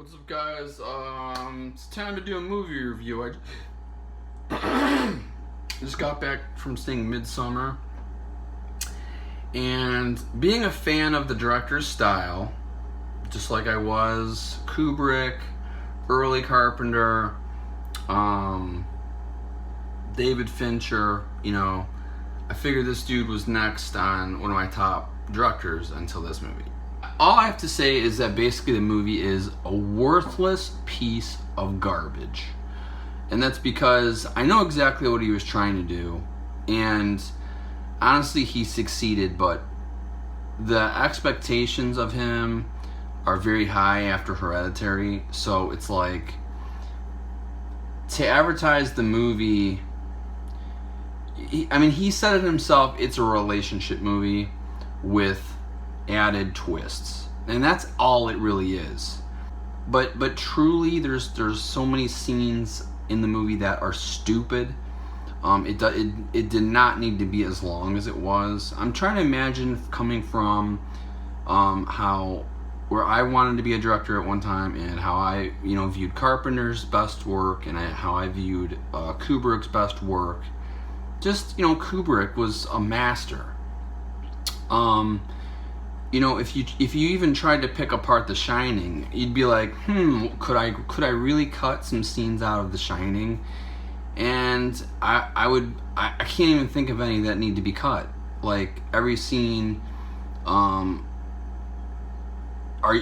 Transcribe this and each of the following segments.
What's up, guys? It's time to do a movie review. I just got back from seeing Midsommar, and being a fan of the director's style, just like I was Kubrick, early Carpenter, David Fincher, I figured this dude was next on one of my top directors until this movie. All I have to say is that basically the movie is a worthless piece of garbage. And that's because I know exactly what he was trying to do. And honestly, he succeeded, but the expectations of him are very high after Hereditary. So it's like, to advertise the movie, he said it himself, it's a relationship movie with added twists, and that's all it really is. But truly, there's so many scenes in the movie that are stupid. It did not need to be as long as it was. I'm trying to imagine coming from where I wanted to be a director at one time, and how I viewed Carpenter's best work, and how I viewed Kubrick's best work. Just Kubrick was a master. If you even tried to pick apart The Shining, you'd be like, could I really cut some scenes out of The Shining? And I can't even think of any that need to be cut. Like, every scene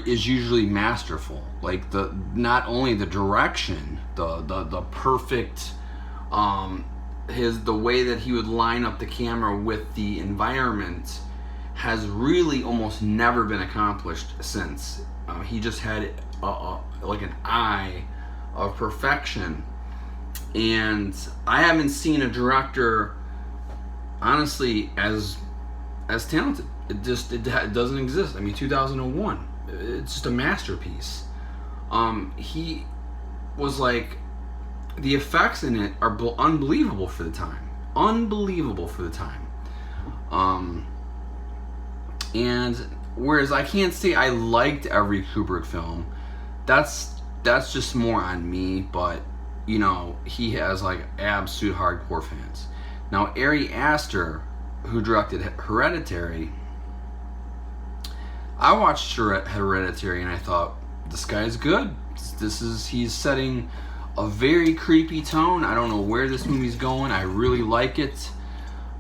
is usually masterful. Like, not only the direction, the perfect the way that he would line up the camera with the environment has really almost never been accomplished since. He just had like an eye of perfection, and I haven't seen a director, honestly, as talented. It doesn't exist. 2001, it's just a masterpiece. He was like, the effects in it are unbelievable for the time. And whereas I can't say I liked every Kubrick film, that's just more on me, but he has like absolute hardcore fans. Now, Ari Aster, who directed Hereditary, I watched Hereditary and I thought, this guy's good. He's setting a very creepy tone. I don't know where this movie's going. I really like it.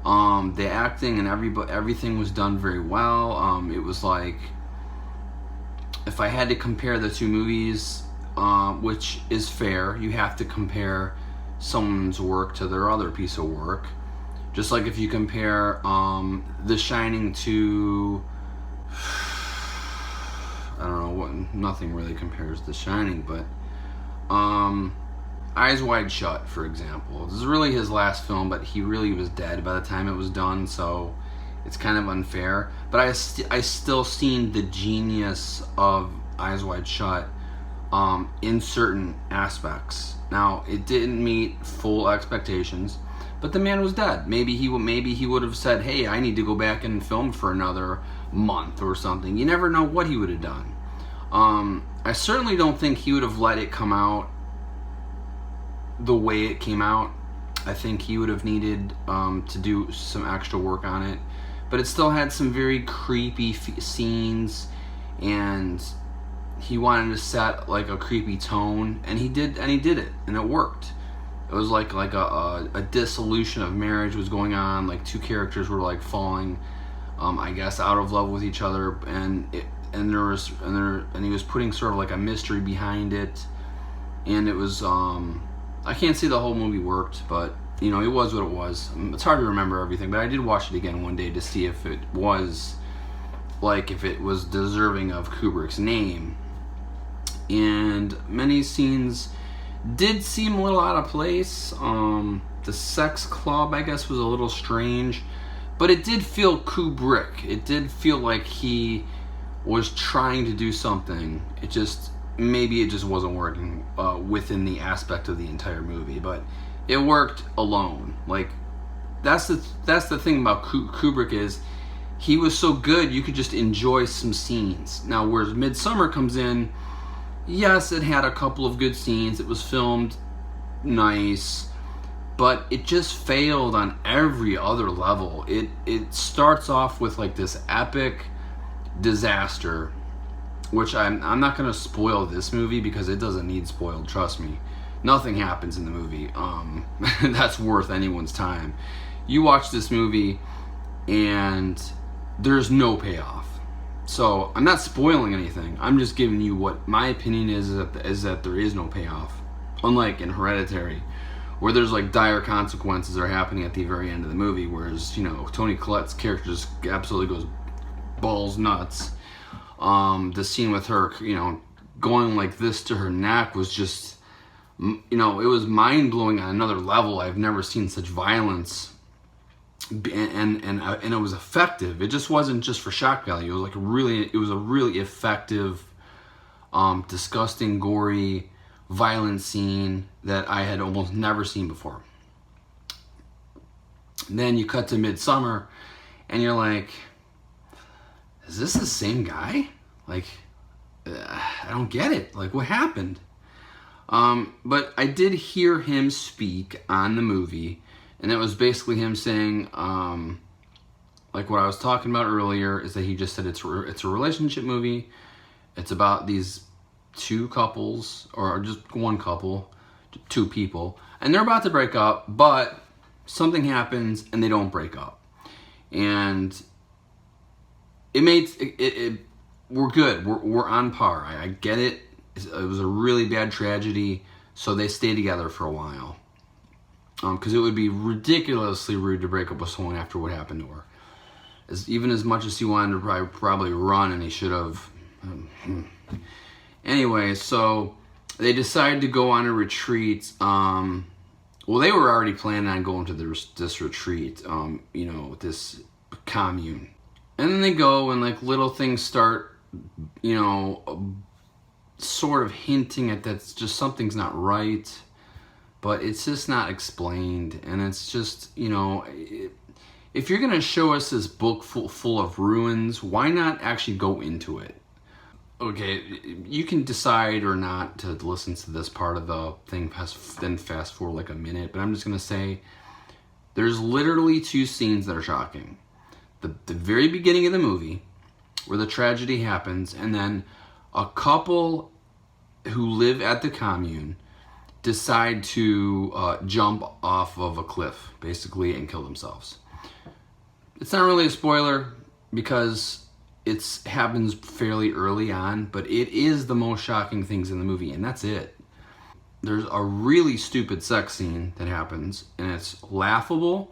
The acting and everything was done very well. It was like, if I had to compare the two movies, which is fair, you have to compare someone's work to their other piece of work. Just like if you compare The Shining to, I don't know, nothing really compares to The Shining, but Eyes Wide Shut, for example. This is really his last film, but he really was dead by the time it was done, so it's kind of unfair. But I still seen the genius of Eyes Wide Shut in certain aspects. Now, it didn't meet full expectations, but the man was dead. Maybe he would have said, hey, I need to go back and film for another month or something. You never know what he would have done. I certainly don't think he would have let it come out the way it came out. I think he would have needed to do some extra work on it, but it still had some very creepy scenes, and he wanted to set like a creepy tone, and he did it, and it worked. It was like a dissolution of marriage was going on. Like, two characters were like falling, I guess, out of love with each other, and he was putting sort of like a mystery behind it, and it was I can't say the whole movie worked, but it was what it was. It's hard to remember everything, but I did watch it again one day to see if it was deserving of Kubrick's name. And many scenes did seem a little out of place. The sex club, I guess, was a little strange, but it did feel Kubrick. It did feel like he was trying to do something. Maybe it just wasn't working within the aspect of the entire movie, but it worked alone. Like, that's the thing about Kubrick, is he was so good you could just enjoy some scenes. Now, whereas Midsommar comes in, Yes, it had a couple of good scenes. It was filmed nice, but it just failed on every other level. It starts off with like this epic disaster, which I'm not gonna spoil this movie because it doesn't need spoiled. Trust me, nothing happens in the movie. That's worth anyone's time. You watch this movie, and there's no payoff. So I'm not spoiling anything. I'm just giving you what my opinion is that there is no payoff. Unlike in Hereditary, where there's like dire consequences are happening at the very end of the movie, whereas Toni Collette's character just absolutely goes balls nuts. The scene with her, going like this to her neck was just, it was mind blowing on another level. I've never seen such violence. And it was effective. It just wasn't just for shock value. It was a really effective, disgusting, gory, violent scene that I had almost never seen before. And then you cut to Midsommar, and you're like, is this the same guy? Like, I don't get it. Like, what happened? But I did hear him speak on the movie. And it was basically him saying, like what I was talking about earlier, is that he just said it's a relationship movie. It's about these two couples, or just one couple, two people, and they're about to break up, but something happens and they don't break up. And we're good. We're on par. I get it. It was a really bad tragedy, so they stay together for a while. Because it would be ridiculously rude to break up with someone after what happened to her. Even as much as he wanted to probably run, and he should have. Anyway, so they decided to go on a retreat. Well, they were already planning on going to this retreat, this commune. And then they go, and like little things start, sort of hinting at that just something's not right. But it's just not explained, and it's just, if you're going to show us this book full of ruins, why not actually go into it? Okay, you can decide or not to listen to this part of the thing, then fast forward like a minute, but I'm just going to say there's literally two scenes that are shocking. The very beginning of the movie, where the tragedy happens, and then a couple who live at the commune decide to jump off of a cliff, basically, and kill themselves. It's not really a spoiler because it happens fairly early on, but it is the most shocking things in the movie, and that's it. There's a really stupid sex scene that happens, and it's laughable.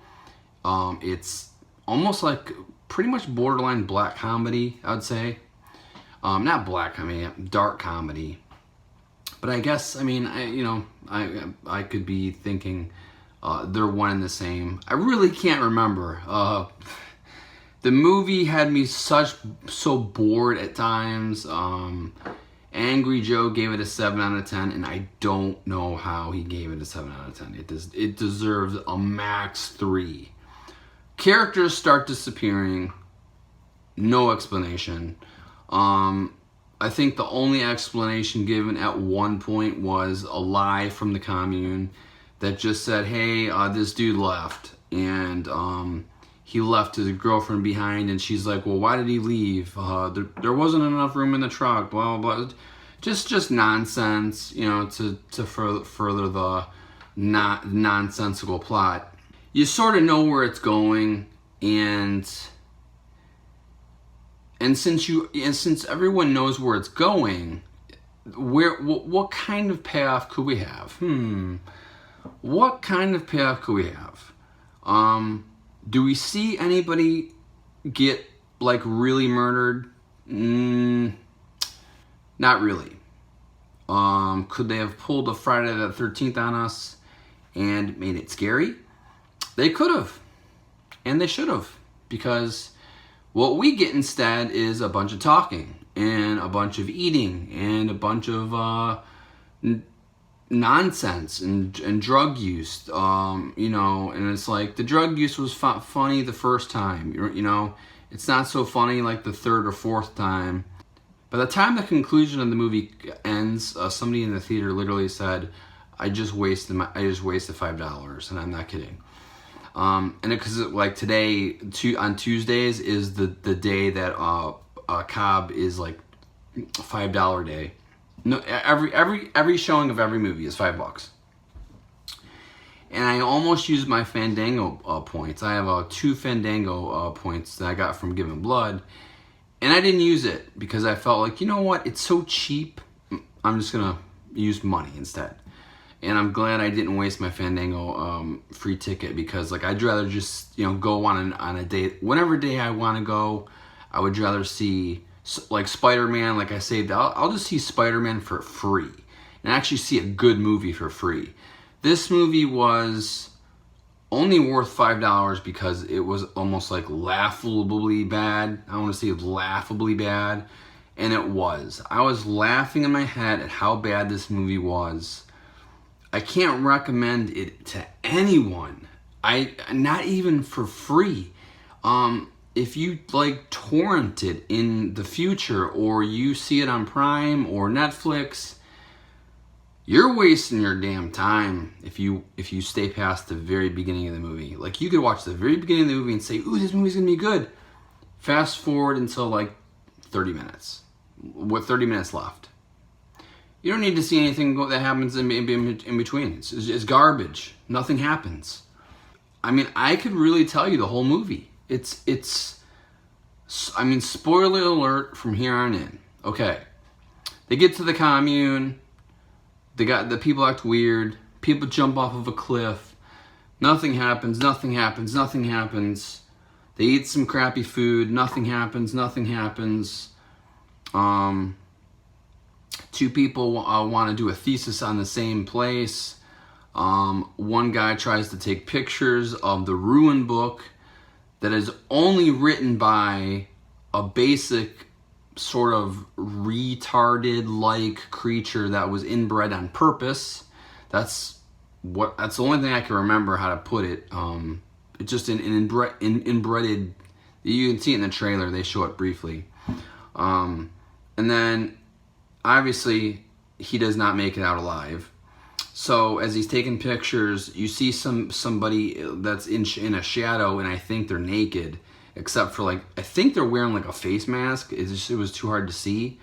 It's almost like pretty much borderline black comedy, I would say. Not black comedy, dark comedy. But I guess, I could be thinking they're one and the same. I really can't remember. The movie had me so bored at times. Angry Joe gave it a 7 out of 10, and I don't know how he gave it a 7 out of 10. It deserves a max 3. Characters start disappearing. No explanation. I think the only explanation given at one point was a lie from the commune that just said, hey, this dude left, and he left his girlfriend behind, and she's like, well, why did he leave? There wasn't enough room in the truck, blah, blah, blah. Just nonsense, to further the nonsensical plot. You sort of know where it's going, and since everyone knows where it's going, what kind of payoff could we have? What kind of payoff could we have? Do we see anybody get like really murdered? Not really. Could they have pulled a Friday the 13th on us and made it scary? They could have, and they should have, because what we get instead is a bunch of talking and a bunch of eating and a bunch of nonsense and drug use, and it's like the drug use was funny the first time, it's not so funny like the third or fourth time. By the time the conclusion of the movie ends, somebody in the theater literally said, I just wasted $5, and I'm not kidding. And because like today, on Tuesdays is the day that Cobb is like $5 day. No, every showing of every movie is $5. And I almost used my Fandango points. I have 2 Fandango points that I got from Giving Blood, and I didn't use it because I felt like, you know what, it's so cheap. I'm just gonna use money instead. And I'm glad I didn't waste my Fandango free ticket, because like I'd rather just, you know, go on a day, whatever day I want to go. I would rather see like Spider-Man. Like I saved, I'll just see Spider-Man for free and actually see a good movie for free. This movie was only worth $5 because it was almost like laughably bad. I want to say laughably bad, and it was. I was laughing in my head at how bad this movie was. I can't recommend it to anyone. Not even for free. If you like torrent it in the future, or you see it on Prime or Netflix, you're wasting your damn time if you stay past the very beginning of the movie. Like, you could watch the very beginning of the movie and say, ooh, this movie's gonna be good. Fast forward until like 30 minutes. With 30 minutes left. You don't need to see anything that happens in between. It's garbage. Nothing happens. I mean, I could really tell you the whole movie. I mean, spoiler alert from here on in. Okay. They get to the commune. The people act weird. People jump off of a cliff. Nothing happens. Nothing happens. Nothing happens. They eat some crappy food. Nothing happens. Nothing happens. 2 people want to do a thesis on the same place. One guy tries to take pictures of the ruin book that is only written by a basic sort of retarded-like creature that was inbred on purpose. That's the only thing I can remember how to put it. It's just an inbred. You can see it in the trailer. They show it briefly. And then, obviously, he does not make it out alive. So as he's taking pictures, you see somebody that's in a shadow, and I think they're naked, except for like, I think they're wearing like a face mask. It was too hard to see.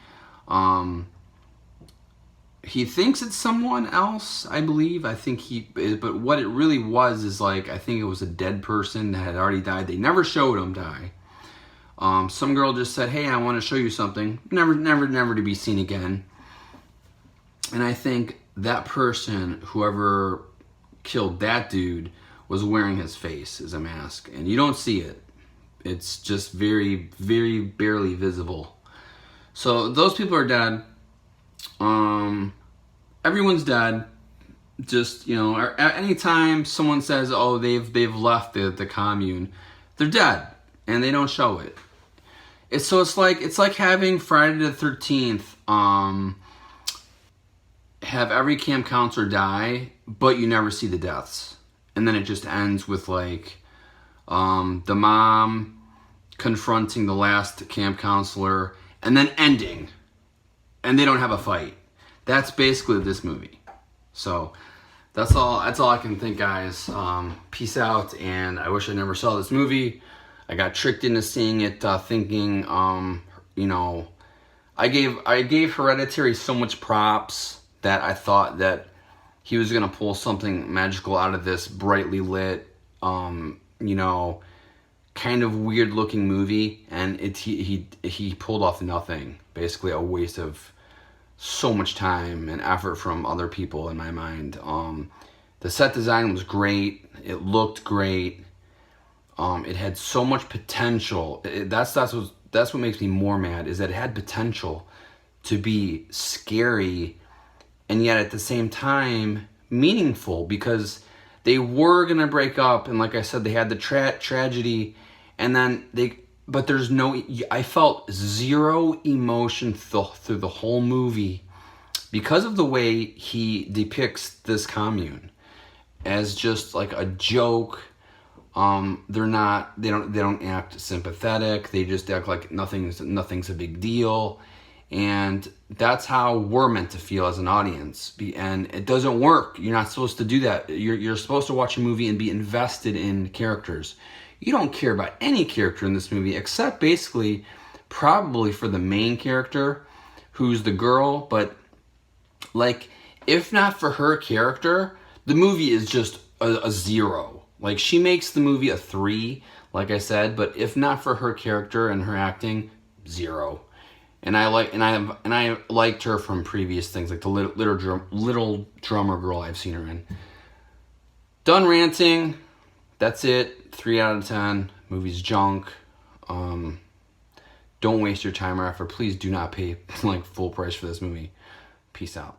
He thinks it's someone else, I believe. But what it really was is like, I think it was a dead person that had already died. They never showed him die. Some girl just said, hey, I want to show you something. Never to be seen again. And I think that person, whoever killed that dude, was wearing his face as a mask. And you don't see it. It's just very, very barely visible. So those people are dead. Everyone's dead. Just, you know, at any time someone says, oh, they've left the commune, they're dead. And they don't show it. It's like having Friday the 13th, have every camp counselor die, but you never see the deaths. And then it just ends with like the mom confronting the last camp counselor and then ending. And they don't have a fight. That's basically this movie. So that's all I can think, guys. Peace out, and I wish I never saw this movie. I got tricked into seeing it, thinking, you know, I gave Hereditary so much props that I thought that he was gonna pull something magical out of this brightly lit, you know, kind of weird looking movie, and he pulled off nothing. Basically, a waste of so much time and effort from other people in my mind. The set design was great. It looked great. It had so much potential. That's what makes me more mad, is that it had potential to be scary, and yet at the same time meaningful, because they were gonna break up, and like I said, they had the tragedy, and then but there's I felt zero emotion through the whole movie because of the way he depicts this commune as just like a joke. They don't act sympathetic. They just act like nothing's a big deal. And that's how we're meant to feel as an audience. And it doesn't work. You're not supposed to do that. You're supposed to watch a movie and be invested in characters. You don't care about any character in this movie except basically probably for the main character, who's the girl. But like, if not for her character, the movie is just a 0. Like, she makes the movie a 3, like I said, but if not for her character and her acting, 0. And I liked her from previous things, like the little drummer girl I've seen her in. Done ranting. That's it. 3 out of 10. Movie's junk. Don't waste your time or effort. Please do not pay like full price for this movie. Peace out.